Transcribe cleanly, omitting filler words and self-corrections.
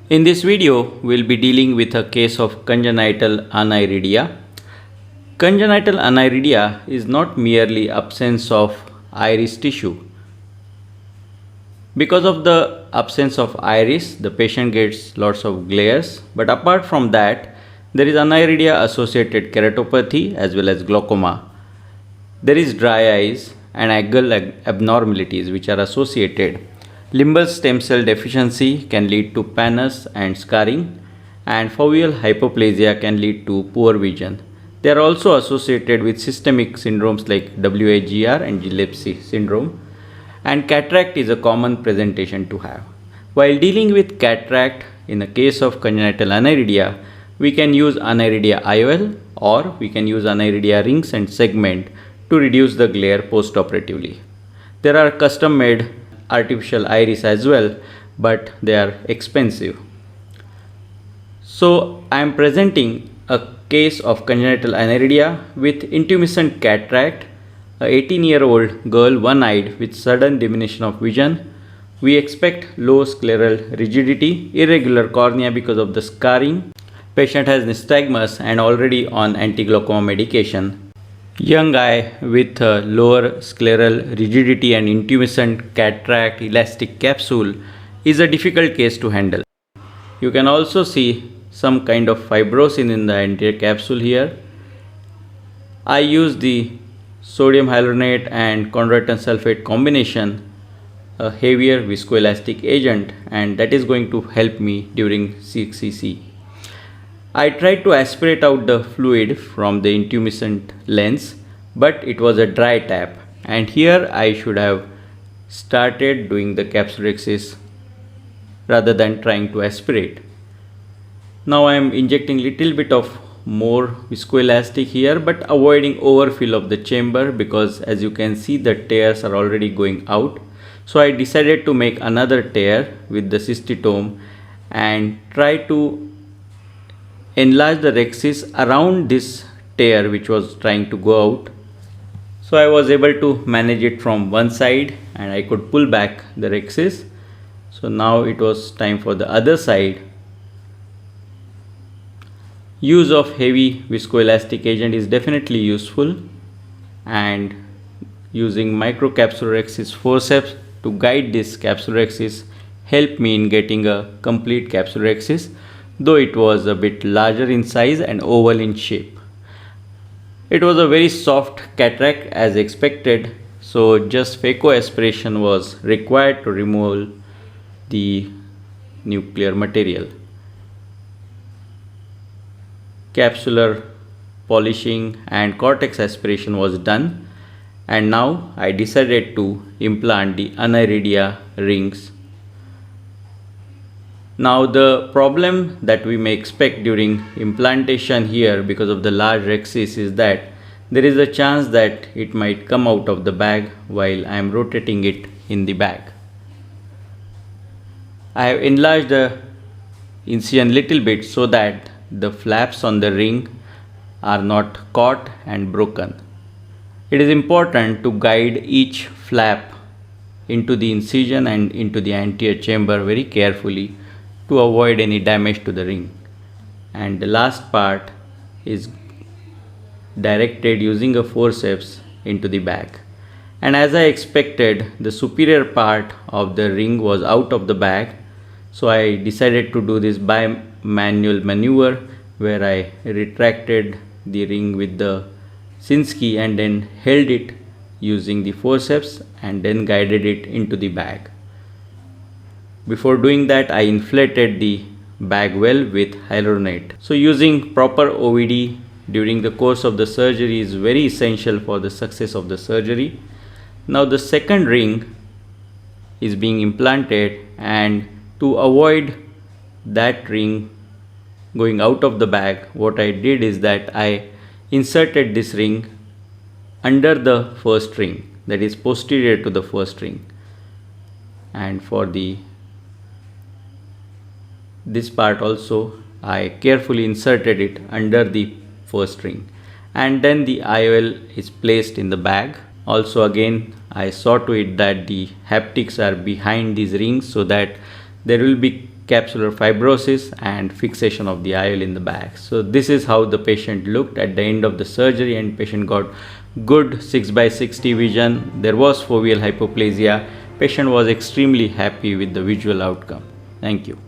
In this video, we'll be dealing with a case of congenital aniridia. Congenital aniridia is not merely absence of iris tissue. Because of the absence of iris, the patient gets lots of glares, but apart from that, there is aniridia associated keratopathy as well as glaucoma. There is dry eyes and agal abnormalities which are associated. Limbal stem cell deficiency can lead to pannus and scarring, and foveal hypoplasia can lead to poor vision. They are also associated with systemic syndromes like WAGR and Gillespie syndrome, and cataract is a common presentation to have. While dealing with cataract in the case of congenital aniridia, we can use aniridia IOL or we can use aniridia rings and segment to reduce the glare post-operatively. There are custom made artificial iris as well, but they are expensive. So I am presenting a case of congenital aniridia with intumescent cataract, a 18-year-old girl one-eyed with sudden diminution of vision. We expect low scleral rigidity, irregular cornea because of the scarring. Patient has nystagmus and already on anti-glaucoma medication. Young eye with lower scleral rigidity and intumescent cataract elastic capsule is a difficult case to handle. You can also see some kind of fibrosis in the anterior capsule here. I use the sodium hyaluronate and chondroitin sulfate combination, a heavier viscoelastic agent, and that is going to help me during CCC. I tried to aspirate out the fluid from the intumescent lens, but it was a dry tap, and here I should have started doing the capsulorhexis rather than trying to aspirate. Now I am injecting little bit of more viscoelastic here, but avoiding overfill of the chamber because as you can see the tears are already going out. So I decided to make another tear with the cystitome and try to enlarge the rhexis around this tear which was trying to go out. So I was able to manage it from one side and I could pull back the rhexis. So now it was time for the other side. Use of heavy viscoelastic agent is definitely useful, and using microcapsulorhexis forceps to guide this capsulorhexis helped me in getting a complete capsulorhexis, though it was a bit larger in size and oval in shape. It was a very soft cataract as expected, so just phacoaspiration was required to remove the nuclear material. Capsular polishing and cortex aspiration was done, and now I decided to implant the aniridia rings. Now the problem that we may expect during implantation here because of the large rhexis is that there is a chance that it might come out of the bag while I am rotating it in the bag. I have enlarged the incision little bit so that the flaps on the ring are not caught and broken. It is important to guide each flap into the incision and into the anterior chamber very carefully to avoid any damage to the ring. And the last part is directed using a forceps into the bag. And as I expected, the superior part of the ring was out of the bag, so I decided to do this by manual maneuver where I retracted the ring with the Sinskey and then held it using the forceps and then guided it into the bag. Before doing that, I inflated the bag well with hyaluronate. So using proper OVD during the course of the surgery is very essential for the success of the surgery. Now the second ring is being implanted, and to avoid that ring going out of the bag, what I did is that I inserted this ring under the first ring, that is posterior to the first ring, and for this part also I carefully inserted it under the first ring, and then the IOL is placed in the bag. Also again I saw to it that the haptics are behind these rings so that there will be capsular fibrosis and fixation of the IOL in the back. So this is how the patient looked at the end of the surgery, and patient got good 6/60 vision. There was foveal hypoplasia. Patient was extremely happy with the visual outcome. Thank you.